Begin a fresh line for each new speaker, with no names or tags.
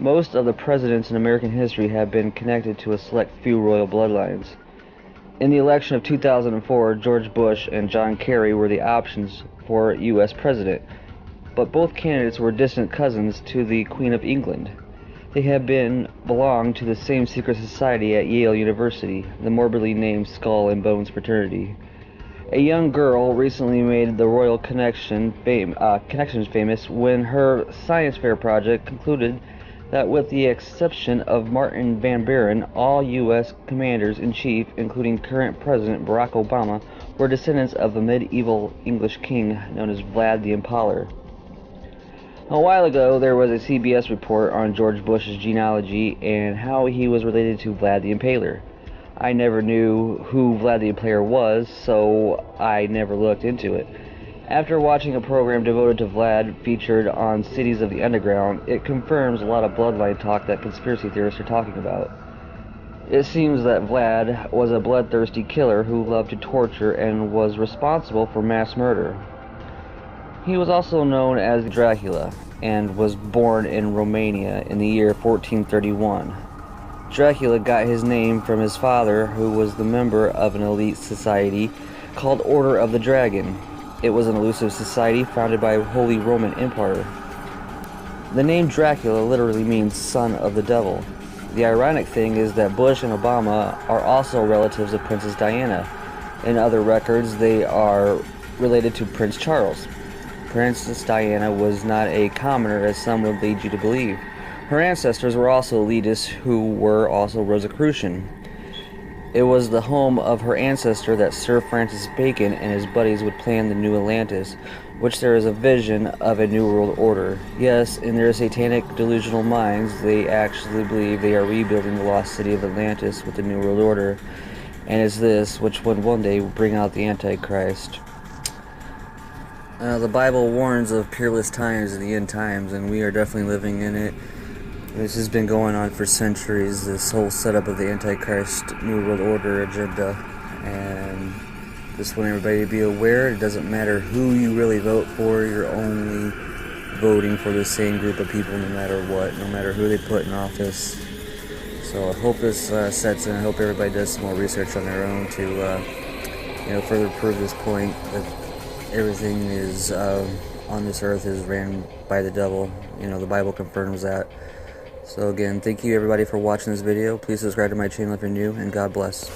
Most of the presidents in American history have been connected to a select few royal bloodlines. In the election of 2004, George Bush and John Kerry were the options for U.S. president, but both candidates were distant cousins to the Queen of England. They had belonged to the same secret society at Yale University, the morbidly named Skull and Bones Fraternity. A young girl recently made the royal connections famous when her science fair project concluded that with the exception of Martin Van Buren, all U.S. commanders-in-chief, including current President Barack Obama, were descendants of the medieval English king known as Vlad the Impaler. A while ago, there was a CBS report on George Bush's genealogy and how he was related to Vlad the Impaler. I never knew who Vlad the Impaler was, so I never looked into it. After watching a program devoted to Vlad featured on Cities of the Underground, it confirms a lot of bloodline talk that conspiracy theorists are talking about. It seems that Vlad was a bloodthirsty killer who loved to torture and was responsible for mass murder. He was also known as Dracula and was born in Romania in the year 1431. Dracula got his name from his father, who was the member of an elite society called Order of the Dragon. It was an elusive society founded by the Holy Roman Empire. The name Dracula literally means son of the devil. The ironic thing is that Bush and Obama are also relatives of Princess Diana. In other records, they are related to Prince Charles. Princess Diana was not a commoner, as some would lead you to believe. Her ancestors were also elitists who were also Rosicrucian. It was the home of her ancestor that Sir Francis Bacon and his buddies would plan the New Atlantis, which there is a vision of a New World Order. Yes, in their satanic, delusional minds, they actually believe they are rebuilding the lost city of Atlantis with the New World Order, and it's this which would one day bring out the Antichrist. The Bible warns of peerless times in the end times, and we are definitely living in it. This has been going on for centuries, this whole setup of the Antichrist New World Order agenda, and just want everybody to be aware. It doesn't matter who you really vote for, you're only voting for the same group of people no matter what, no matter who they put in office. So I hope this sets in. I hope everybody does some more research on their own to further prove this point that everything is on this earth is ran by the devil. The Bible confirms that. So again, thank you everybody for watching this video. Please subscribe to my channel if you're new, and God bless.